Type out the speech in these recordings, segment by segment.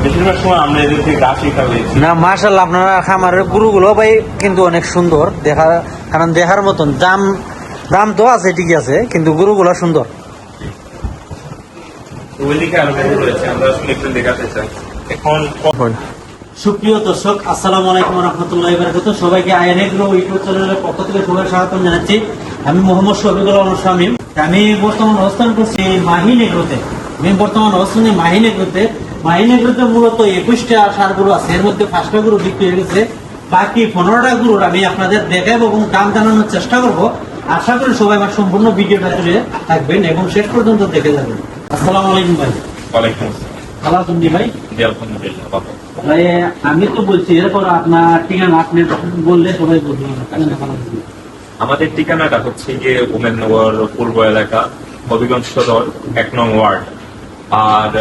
বেশিরভাগ সময় আমরা এদের থেকে গাছই খাওয়াই। না মাশাআল্লাহ, আপনারা খামারের গরুগুলো ভাই কিন্তু অনেক সুন্দর দেখা, কারণ দেখার মতন। দাম দাম তো আছে ঠিক আছে, কিন্তু গরুগুলো সুন্দর। ওইদিকে আরো গরু রয়েছে, আমরা আসলে একটু দেখাতে চাই এখন। সুপ্রিয় দর্শক, আসসালামু আলাইকুম রহমতুল্লাহ বারাকাতুহু। সবাইকে আইএন এগ্রো ইউটিউব চ্যানেলের পক্ষ থেকে সবাই স্বাগত জানাচ্ছি। আমি মোহাম্মদ শফিকুল আলম শামীম। আমি বর্তমান অবস্থান করছি মাহিন এগ্রোতে। মাহিন এগ্রোতে মূলত 21টা সার গরু আছে, এর মধ্যে 5টা গরু বিক্রি হয়ে গেছে। বাকি 15টা গরুর আমি আপনাদের দেখাবো এবং দাম জানানোর চেষ্টা করব। আশা করি সবাই আমার সম্পূর্ণ ভিডিওটা জুড়ে থাকবেন এবং শেষ পর্যন্ত দেখে যাবেন। আসসালামু আলাইকুম ভাই। ওয়ালাইকুম ভালো আছেন ভাই? জি আলহামদুলিল্লাহ ভালো। ভাই আমি তো বলছি, এরপর আপনার ঠিকানা আপনি বললে সবাই বুঝবে। আমাদের ঠিকানাটা হচ্ছে গিয়ে উমেদনগর পূর্ব এলাকা, হবিগঞ্জ সদর 1 নং ওয়ার্ড। আর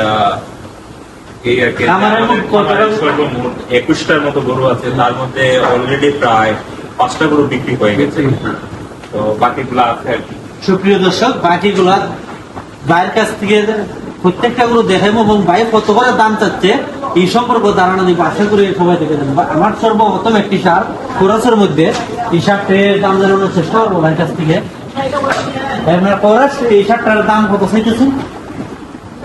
এই আর কি সর্বমোট 21টার মতো গরু আছে, তার মধ্যে অলরেডি প্রায় 5টা গরু বিক্রি হয়ে গেছে, তো বাকিগুলো আছে আর কি। সুপ্রিয় দর্শক, বাকিগুলা ভাইয়ের কাছ থেকে প্রত্যেকটা গুলো দেখাবো এবং ভাই কত করে দাম চাচ্ছে এই সম্পর্কে ধারণা দিব। আশা করি সবাই দেখে দেন। আমার সর্বপ্রথম একটি সার কোরাসের মধ্যে এই শার্টের দাম জানানোর চেষ্টা করবো ভাইয়ের কাছ থেকে। কোরাস এই শার্টটার দাম কত চাইতেছেন?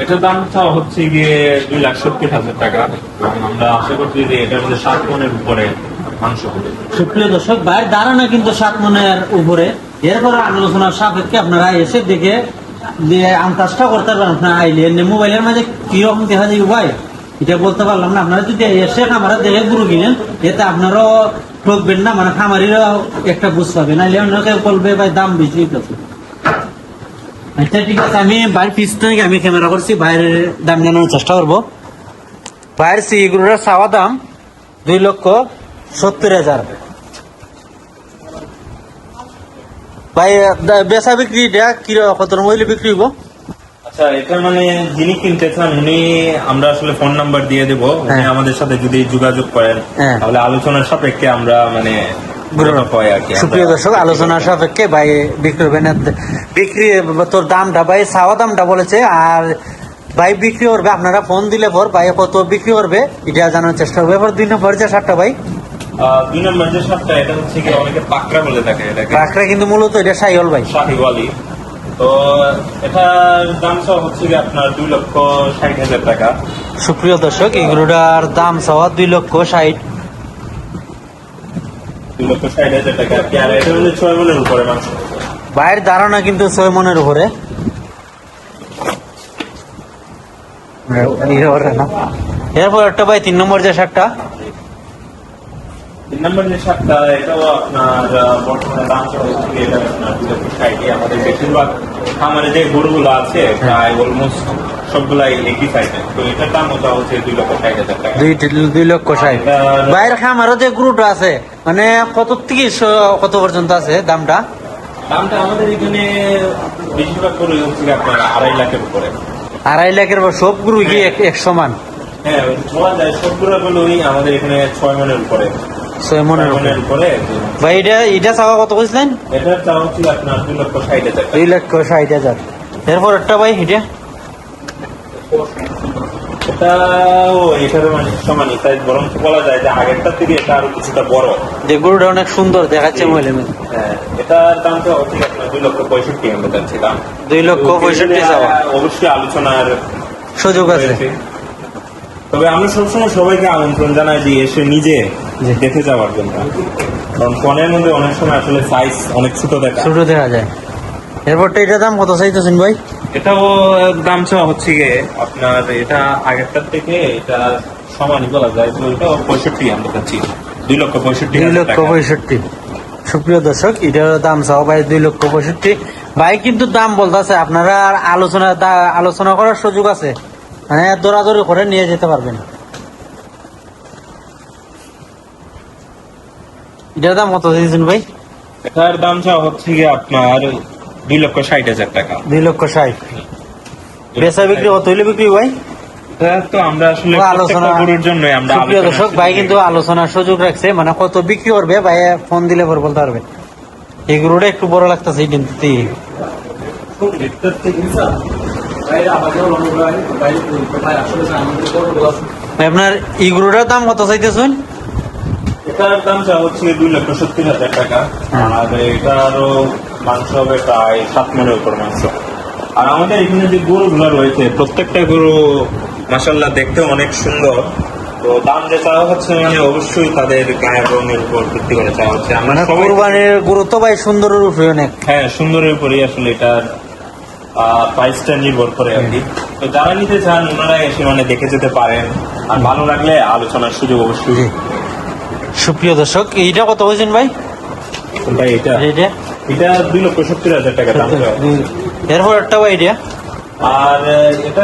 এটার দাম চাওয়া হচ্ছে গিয়ে 2,70,000 টাকা। আমরা আশা করছি যে এটার মধ্যে 7 মনের উপরে মাংস হবে। সুপ্রিয় দর্শক, ভাইয়ের ধারণা কিন্তু 7 মনের উপরে। এরপরে আলোচনার সাপেক্ষে আপনারা এসে দেখে যে আন্দাজটা করতে পারবেন। আপনার আইলে মোবাইলের মাঝে কিরকম দেখা যায় ভাই এটা বলতে পারলাম না। আপনারা যদি এসে খামারে দেখে গরু কিনেন, এতে আপনারাও ঠকবেন না, মানে খামারিরাও একটা বুঝ পাবে। নাইলে অন্যকে বলবে ভাই দাম বেশি আছে। আচ্ছা ঠিক আছে, আমি বাইরের পিস থেকে আমি ক্যামেরা করছি, বাইরের দাম জানানোর চেষ্টা করবো। বাইরের সি গরুর চাওয়া দাম 2,70,000। ভাই বেচা বিক্রি কত মূল্যে বিক্রি হইব? আচ্ছা, এটা মানে যিনি কিনতে চান উনি, আমরা আসলে ফোন নাম্বার দিয়ে দেবো, উনি আমাদের সাথে যদি যোগাযোগ করেন তাহলে আলোচনার সাপেক্ষে আমরা মানে সুপ্রিয় দর্শক, আলোচনার সাপেক্ষে ভাই বিক্রি হবে না। বিক্রি তোর দামটা ভাই চাওয়া দামটা বলেছে, আর ভাই বিক্রি করবে। আপনারা ফোন দিলে পর ভাই কত বিক্রি করবে এটা জানার চেষ্টা করবে। এবার 2 নম্বর যে সারটা ভাই, 2 নম্বর যে সারটা, এটা হচ্ছে কি অনেকে পাকড়া বলে থাকে। এটাকে পাকড়া, কিন্তু মূলত এটা শাহিওয়াল ভাই, শাহিওয়ালি। তো এটার দাম চাওয়া হচ্ছে কি আপনার 2,60,000 টাকা। সুপ্রিয় দর্শক, এই গরুটার দাম চাওয়া 2,60,000। 2,60,000 টাকা। আর এটা হচ্ছে 6 মনের উপরে মাংস। ভাইয়ের ধারণা কিন্তু 6 মনের উপরে। এরপর একটা ভাই 3 নম্বর যে সারটা, 3 নম্বর যে সারটা, এটাও আপনার বর্তমানে দাম চাওয়া হচ্ছে কি এটা আপনার 2,60,000। আমাদের বেশিরভাগ খামারে যে গরুগুলো আছে প্রায় অলমোস্ট সবগুলাই একই সাইজের, তো এটার দাম চাওয়া হচ্ছে 2,60,000 টাকা। 2,60,000। বাইরের খামারও যে গরুটা আছে মানে কত থেকে কত পর্যন্ত আছে দামটা? দামটা আমাদের এখানে বেশিরভাগ গরু হচ্ছে আপনার 2.5 লাখের উপরে। 2.5 লাখের উপর সব গরু কি এক সমান? হ্যাঁ, বলা যায় সবগুলো গরুই আমাদের এখানে 6 মনের উপরে। 6 মনের উপরে ভাই। এটা চাওয়া কত কইছিলেন? এটা চাওয়া হচ্ছে আপনার 2,60,000 টাকা। 2,60,000। এরপর একটা ভাই এটার মানে সমানই সাইজ, বরং বলা যায় যে আগেরটার থেকে এটা আরো কিছুটা বড়। যে গরুটা অনেক সুন্দর দেখাচ্ছে মহিলা। হ্যাঁ, এটার দামটা হচ্ছে আপনার 2,65,000 আমরা চাচ্ছিলাম। 2,65,000 চাওয়া। অবশ্যই আলোচনার সুযোগ আছে। তবে আমরা সবসময় সবাইকে আমন্ত্রণ জানাই যে এসে নিজে দেখে যাওয়ার জন্য, কারণ ফোনের মধ্যে অনেক সময় আসলে সাইজ অনেক ছোট দেখা যায়। এরপরটা এটার দাম কত চাইতেছেন ভাই? এটাও দাম চাওয়া হচ্ছে গিয়ে আপনার, এটা আগেরটার থেকে এটা সমানই বলা যায়, তো এটা 65 আমরা চাচ্ছি। 2,65,000। সুপ্রিয় দর্শক, এটার দাম চাওয়া ভাই 2,65,000। ভাই কিন্তু দাম বলতেছে, আপনারা আলোচনা করার সুযোগ আছে, মানে দৌড়াদৌড়ি করে নিয়ে যেতে পারবেন। এটার দাম কত দিয়েছেন ভাই? এটার দাম চাওয়া হচ্ছে গিয়ে আপনার 2,60,000 টাকা। 2,60,000। বেচা বিক্রি কত হইলে বিক্রি ভাই? তো আমরা আসলে প্রত্যেকটা গরুর জন্য আমরা সুপ্রিয় দর্শক, ভাই কিন্তু আলোচনার সুযোগ রাখছে, মানে কত বিক্রি করবে ভাই ফোন দিলে পরে বলতে পারবে। এই গরুটা একটু বড় লাগতেছে এই দিন। ভাই আপনার এই গরুটার দাম কত চাইতেছেন? এটার দাম চা হচ্ছে 2,70,000 টাকা। আর এটারও মাংস হবে প্রায় 7 মনের উপর মাংস। আর আমাদের এখানে যে গরুগুলো রয়েছে প্রত্যেকটা গরু মাশাআল্লাহ দেখতে অনেক সুন্দর। তো দাম যে চাওয়া হচ্ছে মানে অবশ্যই তাদের গায়ের রঙের উপর ভিত্তি করে চাওয়া হচ্ছে। আমরা মানে সবাই কোরবানির গরু তো ভাই সুন্দরের উপরে অনেক। হ্যাঁ, সুন্দরের উপরেই আসলে এটার প্রাইসটা নির্ভর করে আর কি। তো যারা নিতে চান ওনারা এসে মানে দেখে যেতে পারেন। আর ভালো লাগলে আলোচনার সুযোগ অবশ্যই। জি। সুপ্রিয় দর্শক, এইটা কত বলছেন ভাই? ভাই এটা এটা এটা 2,70,000 টাকা দাম চাওয়া। এরপর একটা ভাই এটা আর এটা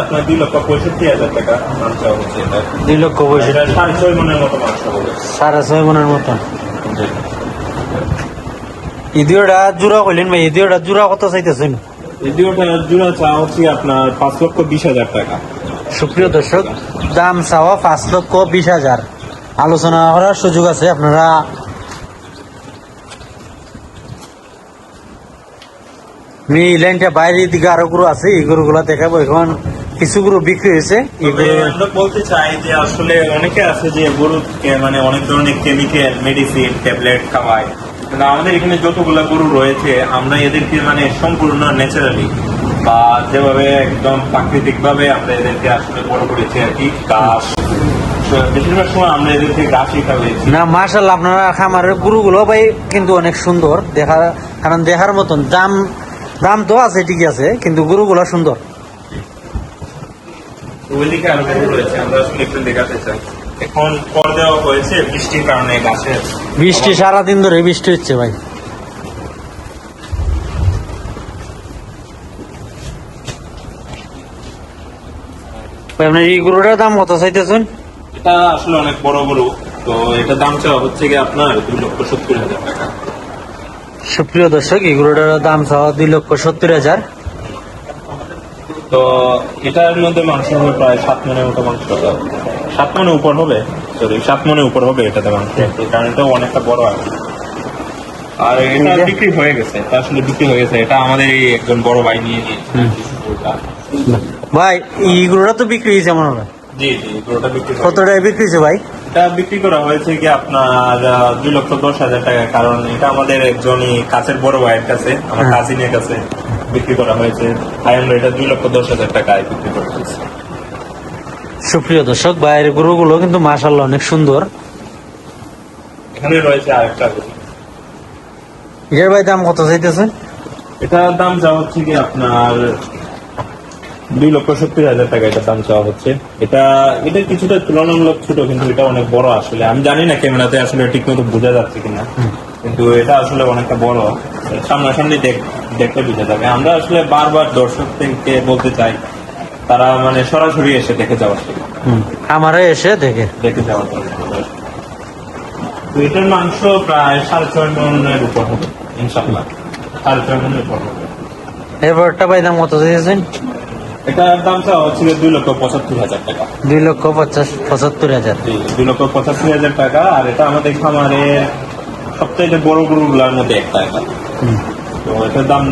আপনার 2,65,000 টাকা দাম চাওয়া হচ্ছে। এটা 2,65,000, এটা 6.5 মনের মতো মাংস হবে। 6.5 মনের মতন। জি। ইদিওটা জোড়া কইলেন ভাই, ইদিওটা জোড়া কত চাইতেছেন? দ্বিতীয়টা জোড়া চাওয়া হচ্ছে আপনার 5,20,000 টাকা। সুপ্রিয় দর্শক, দাম চাওয়া 5,20,000, আলোচনা করার সুযোগ আছে। আপনারা আমি এই লাইনটা বাইরের দিকে আরো গরু আছে, এই গরুগুলা দেখাবো। এখন কিছু গরু বিক্রি হয়েছে। এই তবে গরু আমরা বলতে চাই যে আসলে অনেকে আছে যে গরুকে মানে অনেক ধরনের কেমিক্যাল মেডিসিন ট্যাবলেট খাওয়ায়, কিন্তু আমাদের এখানে যতগুলো গরু রয়েছে আমরা এদেরকে মানে সম্পূর্ণ ন্যাচারালি বা যেভাবে একদম প্রাকৃতিক ভাবে আমরা এদেরকে আসলে বড় করেছি আর কি। ঘাস বেশিরভাগ সময় আমরা এদেরকে ঘাসই খাওয়াইছি। না, মাশাআল্লাহ, আপনারা খামারের গরুগুলো ভাই কিন্তু অনেক সুন্দর দেখা, কারণ দেখার মতন। দাম তো আছে, ঠিক আছে, কিন্তু গরুগুলো সুন্দর। ওইদিকে আরো গরু রয়েছে, আমরা আসলে একটু দেখাতে চাই। এখন কর দেওয়া হয়েছে বৃষ্টির কারণে গাছের বৃষ্টি সারাদিন ধরে বৃষ্টি হচ্ছে ভাই। ভাই আপনার এই গরুটার দাম কত চাইতেছেন? এটা আসলে অনেক বড় গরু। তো এটা দাম চাওয়া হচ্ছে কি আপনার 2,70,000 টাকা। সুপ্রিয় দর্শক, এই গরুটার দাম চাওয়া 2,70,000। তো এটার মধ্যে মাংস হবে প্রায় 7 মনের মতো মাংস হবে। 7 মনের উপর হবে, সরি 7 মনের উপর হবে এটাতে মাংস, কারণ এটা অনেকটা বড় আর কি। আর এটা বিক্রি হয়ে গেছে, এটা আসলে বিক্রি হয়ে গেছে। এটা আমাদের এই একজন বড় ভাই নিয়ে নিয়েছে। ভাই এই গরুটা তো বিক্রি হয়েছে মনে হয়। জি জি, গরুটা বিক্রি কত টাকায় বিক্রি হয়েছে ভাই? এটা বিক্রি করা হয়েছে কি আপনার 2,10,000 টাকা। কারণ এটা আমাদের একজনই কাছের বড় ভাইয়ের কাছে, আমার কাজিনের কাছে বিক্রি করা হয়েছে। তাই আমরা এটা 2,10,000 টাকায় বিক্রি করা হয়েছে। সুপ্রিয় দর্শক, বাইরের গরুগুলো কিন্তু মাশাআল্লাহ অনেক সুন্দর। এখানে রয়েছে আরেকটা গরু। এটার ভাই দাম কত চাইতেছেন? এটার দাম চাওয়া হচ্ছে কি আপনার 2,70,000 টাকা এটার দাম চাওয়া হচ্ছে। এটা কিছুটা তুলনামূলক ছোট, কিন্তু এটা অনেক বড় আসলে। আমি জানি না ক্যামেরাতে আসলে ঠিক মতো বোঝা যাচ্ছে কিনা, কিন্তু এটা আসলে অনেকটা বড়। সামনাসামনি দেখতে বোঝা যাবে। আমরা আসলে বারবার দর্শকদেরকে বলতে চাই তারা মানে সরাসরি এসে দেখে যাওয়ার জন্য। আমারে এসে দেখে যাওয়ার জন্য। তো এটার মাংস প্রায় 6.5 মনের উপর হবে ইনশাআল্লাহ। 6.5 মনের উপর হবে। এরপরটা ভাই দাম কত চাইতেছেন? এটার দাম চাওয়া হচ্ছে 2,75,000 টাকা। 2,75,000। 2,85,000 টাকা। আর এটা আমাদের খামারে সবচেয়ে বড় গরুগুলার মধ্যে একটা এটা। তো এটার দাম